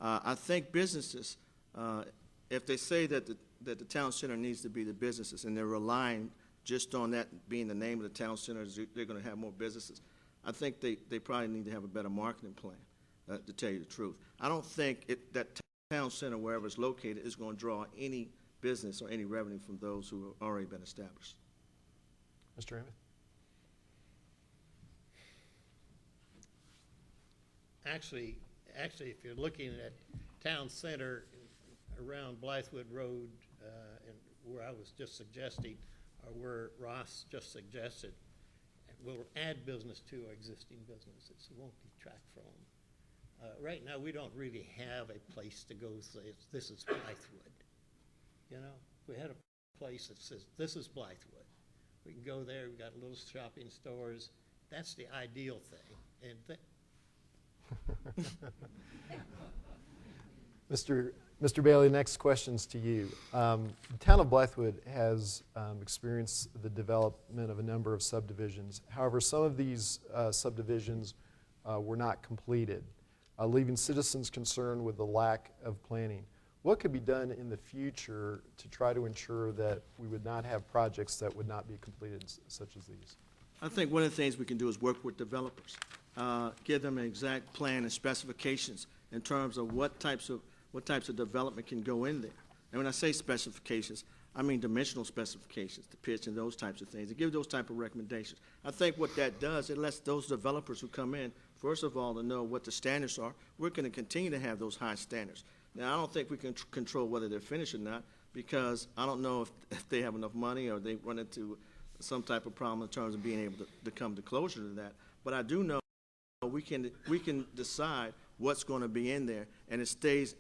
I think businesses, if they say that the town center needs to be the businesses and they're relying just on that being the name of the town center, they're going to have more businesses. I think they probably need to have a better marketing plan, to tell you the truth. I don't think that town center, wherever it's located, is going to draw any business or any revenue from those who have already been established. Mr. Emmett? Actually, if you're looking at town center around Blythewood Road, and where I was just suggesting, or where Ross just suggested, will add business to our existing businesses. It won't detract from them. Right now, we don't really have a place to go say, this is Blythewood. You know, if we had a place that says, this is Blythewood, we can go there, we've got little shopping stores. That's the ideal thing. And Mr. Bailey, next question's to you. The town of Blythewood has experienced the development of a number of subdivisions. However, some of these subdivisions were not completed, leaving citizens concerned with the lack of planning. What could be done in the future to try to ensure that we would not have projects that would not be completed such as these? I think one of the things we can do is work with developers, give them an exact plan and specifications in terms of what types of development can go in there. And when I say specifications, I mean dimensional specifications, the pitch and those types of things, to give those type of recommendations. I think what that does, it lets those developers who come in, first of all, to know what the standards are. We're going to continue to have those high standards. Now, I don't think we can control whether they're finished or not, because I don't know if they have enough money or they run into some type of problem in terms of being able to come to closure to that. But I do know we can decide what's going to be in there, and it stays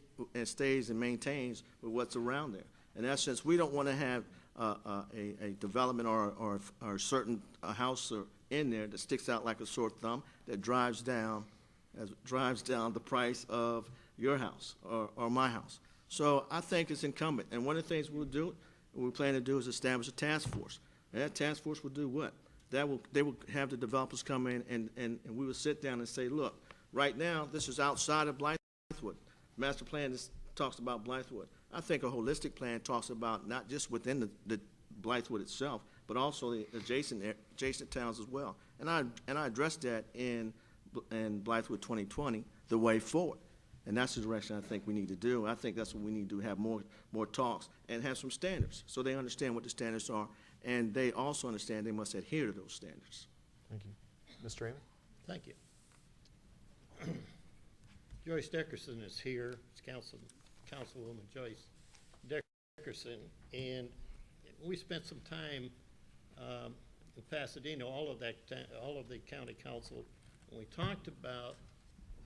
and maintains with what's around there. In essence, we don't want to have a development or a certain house in there that sticks out like a sore thumb that drives down the price of your house or my house. So I think it's incumbent. And one of the things we plan to do is establish a task force. And that task force will do what? They will have the developers come in and we will sit down and say, look, right now this is outside of Blythewood. Master plan talks about Blythewood. I think a holistic plan talks about not just within the Blythewood itself, but also the adjacent towns as well. And I addressed that in Blythewood 2020, the way forward. And that's the direction I think we need to do. I think that's what we need to do, have more talks and have some standards so they understand what the standards are, and they also understand they must adhere to those standards. Thank you. Mr. Amy? thank you. Joyce Dickerson is here. It's Councilwoman Joyce Dickerson, and we spent some time in Pasadena, all of the county council, and we talked about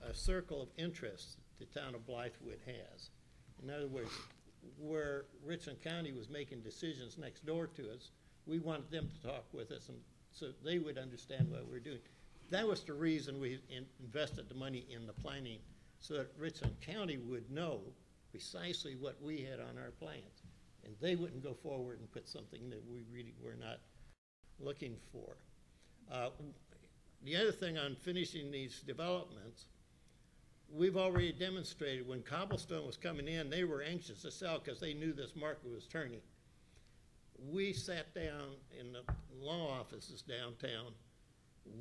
a circle of interest the town of Blythewood has. In other words, where Richland County was making decisions next door to us, we wanted them to talk with us and so they would understand what we're doing. That was the reason we invested the money in the planning, so that Richland County would know precisely what we had on our plans. And they wouldn't go forward and put something that we really were not looking for. The other thing on finishing these developments, we've already demonstrated when Cobblestone was coming in, they were anxious to sell because they knew this market was turning. We sat down in the law offices downtown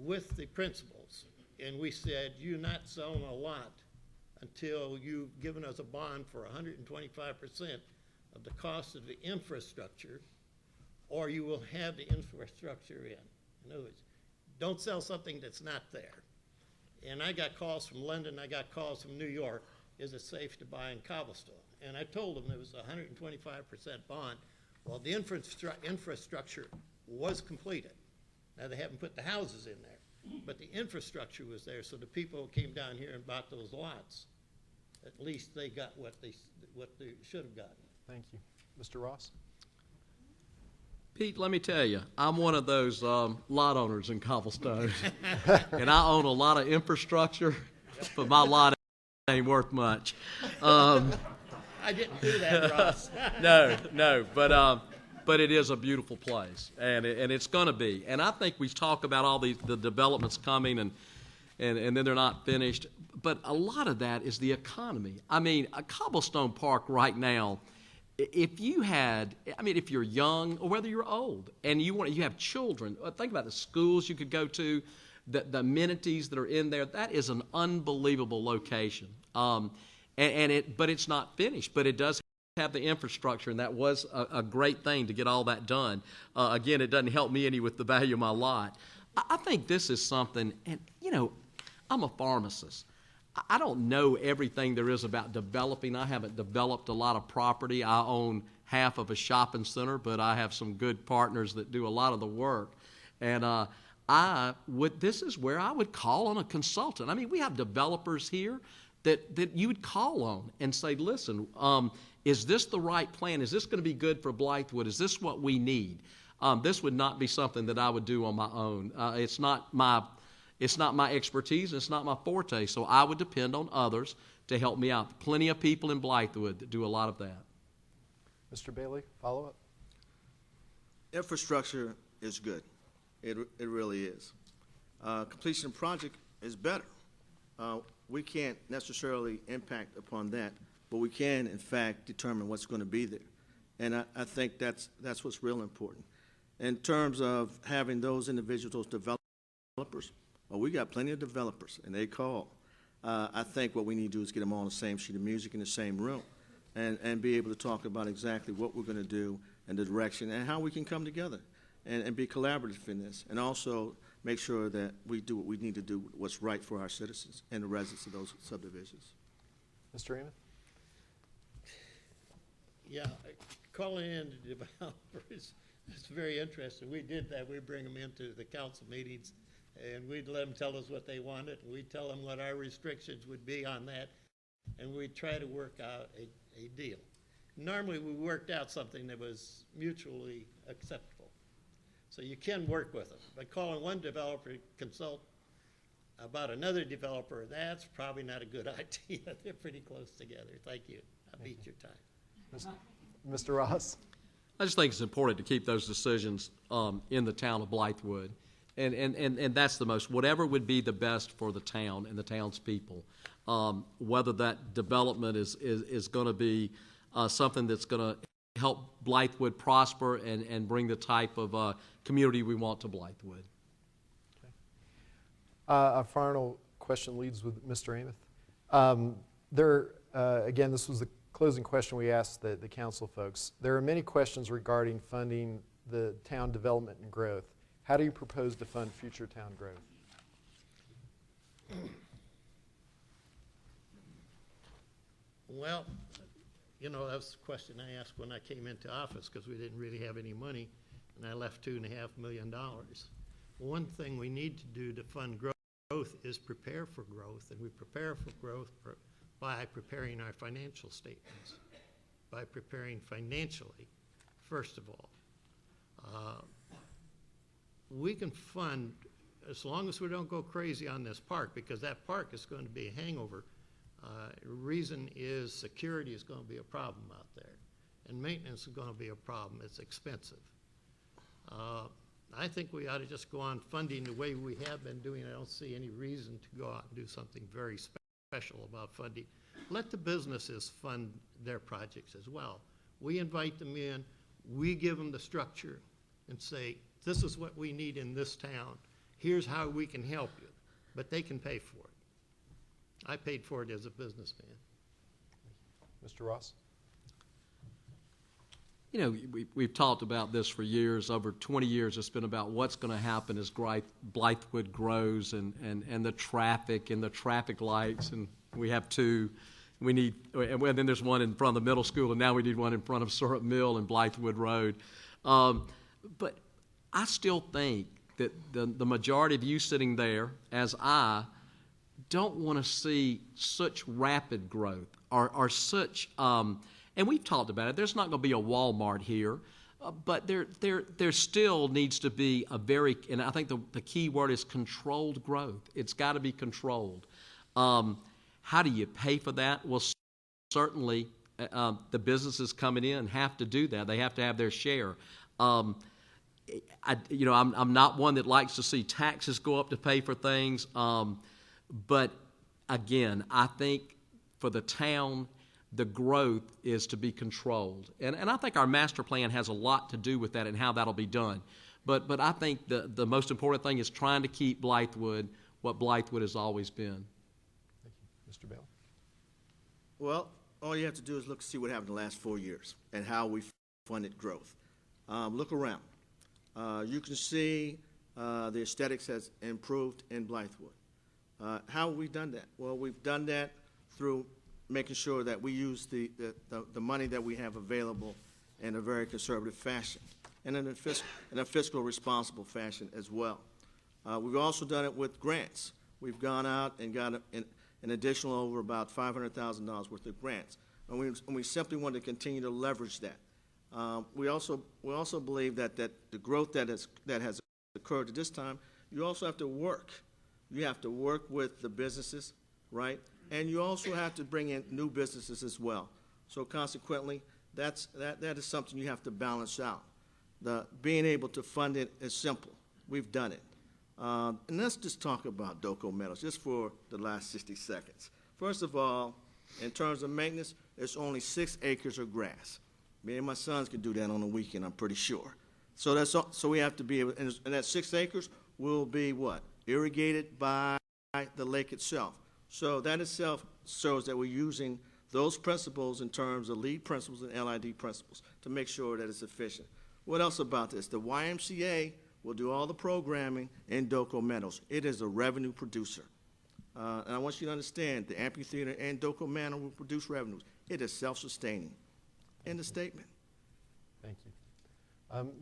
with the principals, and we said, you're not selling a lot until you've given us a bond for 125% of the cost of the infrastructure, or you will have the infrastructure in. In other words, don't sell something that's not there. And I got calls from London, I got calls from New York, is it safe to buy in Cobblestone? And I told them it was a 125% bond. Well, the infrastructure was completed. Now, they haven't put the houses in there, but the infrastructure was there, so the people who came down here and bought those lots, at least they got what they should have gotten. Thank you. Mr. Ross? Pete, let me tell you, I'm one of those lot owners in Cobblestone, and I own a lot of infrastructure, but my lot ain't worth much. I didn't do that, Ross. No, but it is a beautiful place, and it's going to be. And I think we talk about all the developments coming, and then they're not finished. But a lot of that is the economy. I mean, a Cobblestone Park right now, if you had, I mean, if you're young or whether you're old and you have children, think about the schools you could go to, the amenities that are in there. That is an unbelievable location. But it's not finished, but it does have the infrastructure, and that was a great thing to get all that done. Again, it doesn't help me any with the value of my lot. I think this is something, and I'm a pharmacist. I don't know everything there is about developing. I haven't developed a lot of property. I own half of a shopping center, but I have some good partners that do a lot of the work. And this is where I would call on a consultant. I mean, we have developers here that you would call on and say, listen, is this the right plan? Is this going to be good for Blythewood? Is this what we need? This would not be something that I would do on my own. It's not my expertise, and it's not my forte, so I would depend on others to help me out. Plenty of people in Blythewood that do a lot of that. Mr. Bailey, follow-up? Infrastructure is good. It really is. Completion of project is better. We can't necessarily impact upon that, but we can, in fact, determine what's going to be there. And I think that's what's real important. In terms of having those individuals, those developers, well, we got plenty of developers, and they call. I think what we need to do is get them all on the same sheet of music in the same room and be able to talk about exactly what we're going to do and the direction and how we can come together and be collaborative in this, and also make sure that we do what we need to do, what's right for our citizens and the residents of those subdivisions. Mr. Amos? Yeah, calling in the developers is very interesting. We did that. We bring them into the council meetings, and we'd let them tell us what they wanted, and we'd tell them what our restrictions would be on that, and we'd try to work out a deal. Normally, we worked out something that was mutually acceptable. So you can work with them. But calling one developer to consult about another developer, that's probably not a good idea. They're pretty close together. Thank you. I beat your time. Mr. Ross? I just think it's important to keep those decisions in the town of Blythewood. And that's the most, whatever would be the best for the town and the town's people. Whether that development is going to be something that's going to help Blythewood prosper and bring the type of community we want to Blythewood. Okay. Our final question leads with Mr. Amos. Again, this was the closing question we asked the council folks. There are many questions regarding funding the town development and growth. How do you propose to fund future town growth? Well, that was the question I asked when I came into office, because we didn't really have any money, and I left $2.5 million. One thing we need to do to fund growth is prepare for growth, and we prepare for growth by preparing our financial statements, by preparing financially, first of all. We can fund, as long as we don't go crazy on this park, because that park is going to be a hangover. Reason is security is going to be a problem out there, and maintenance is going to be a problem. It's expensive. I think we ought to just go on funding the way we have been doing. I don't see any reason to go out and do something very special about funding. Let the businesses fund their projects as well. We invite them in, we give them the structure and say, this is what we need in this town. Here's how we can help you. But they can pay for it. I paid for it as a businessman. Mr. Ross? We've talked about this for years. Over 20 years, it's been about what's going to happen as Blythewood grows and the traffic and the traffic lights. And we have two. We need, and then there's one in front of the middle school, and now we need one in front of Syrup Mill and Blythewood Road. But I still think that the majority of you sitting there, as I, don't want to see such rapid growth or such, and we've talked about it, there's not going to be a Walmart here, but there still needs to be a very, and I think the key word is controlled growth. It's got to be controlled. How do you pay for that? Well, certainly the businesses coming in have to do that. They have to have their share. I'm not one that likes to see taxes go up to pay for things. But again, I think for the town, the growth is to be controlled. And I think our master plan has a lot to do with that and how that'll be done. But I think the most important thing is trying to keep Blythewood what Blythewood has always been. Thank you. Mr. Bailey? Well, all you have to do is look to see what happened in the last 4 years and how we funded growth. Look around. You can see the aesthetics has improved in Blythewood. How have we done that? Well, we've done that through making sure that we use the money that we have available in a very conservative fashion and in a fiscal responsible fashion as well. We've also done it with grants. We've gone out and got an additional over about $500,000 worth of grants, and we simply want to continue to leverage that. We also believe that the growth that has occurred at this time, you also have to work. You have to work with the businesses, right? And you also have to bring in new businesses as well. So consequently, that is something you have to balance out. Being able to fund it is simple. We've done it. And let's just talk about Doco Meadows just for the last 60 seconds. First of all, in terms of maintenance, it's only 6 acres of grass. Me and my sons can do that on a weekend, I'm pretty sure. So so we have to be able, and that 6 acres will be what? Irrigated by the lake itself. So that itself shows that we're using those principles in terms of lead principles and LID principles to make sure that it's efficient. What else about this? The YMCA will do all the programming in Doco Meadows. It is a revenue producer. And I want you to understand the amphitheater and Doco Manor will produce revenues. It is self-sustaining. End of statement. Thank you.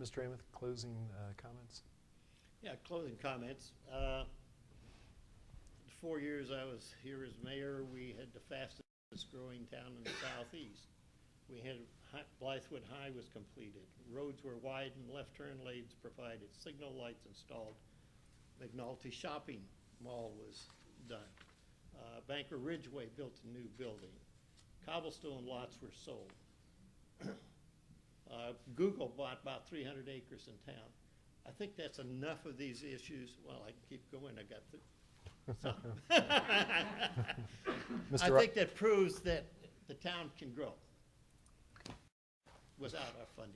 Mr. Amos, closing comments? Yeah, closing comments. The 4 years I was here as mayor, we had the fastest growing town in the southeast. We had Blythewood High was completed. Roads were widened, left turn lanes provided, signal lights installed. McNulty Shopping Mall was done. Banker Ridgeway built a new building. Cobblestone lots were sold. Google bought about 300 acres in town. I think that's enough of these issues. Well, I can keep going. I got the. I think that proves that the town can grow without our funding.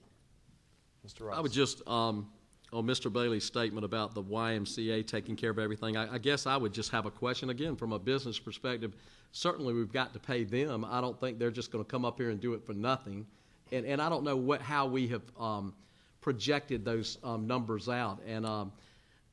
Mr. Ross. I would just, on Mr. Bailey's statement about the YMCA taking care of everything, I guess I would just have a question again from a business perspective. Certainly we've got to pay them. I don't think they're just going to come up here and do it for nothing. And I don't know how we have projected those numbers out. And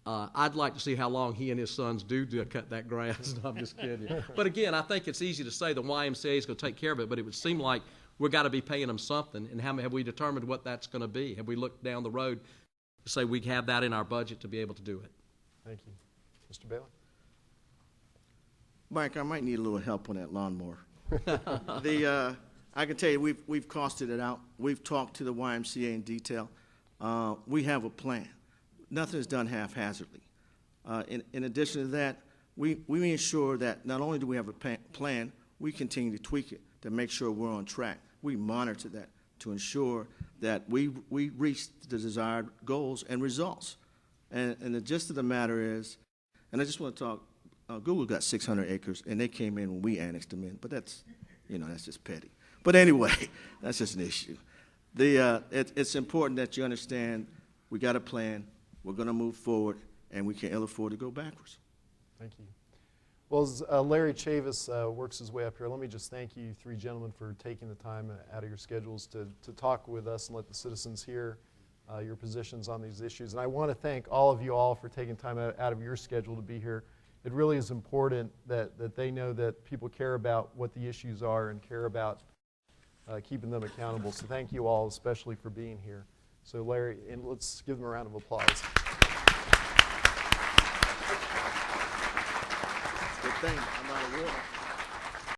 I'd like to see how long he and his sons do to cut that grass. No, I'm just kidding you. But again, I think it's easy to say the YMCA is going to take care of it, but it would seem like we've got to be paying them something. And have we determined what that's going to be? Have we looked down the road to say we have that in our budget to be able to do it? Thank you. Mr. Bailey? Mike, I might need a little help on that lawnmower. I can tell you we've costed it out. We've talked to the YMCA in detail. We have a plan. Nothing is done haphazardly. In addition to that, we ensure that not only do we have a plan, we continue to tweak it to make sure we're on track. We monitor that to ensure that we reach the desired goals and results. And the gist of the matter is, and I just want to talk, Google got 600 acres, and they came in when we annexed them in, but that's just petty. But anyway, that's just an issue. It's important that you understand we got a plan, we're going to move forward, and we can't ill afford to go backwards. Thank you. Well, as Larry Chavis works his way up here, let me just thank you 3 gentlemen for taking the time out of your schedules to talk with us and let the citizens hear your positions on these issues. And I want to thank all of you all for taking time out of your schedule to be here. It really is important that they know that people care about what the issues are and care about keeping them accountable. So thank you all, especially for being here. So Larry, and let's give them a round of applause. Good thing. I'm out of water.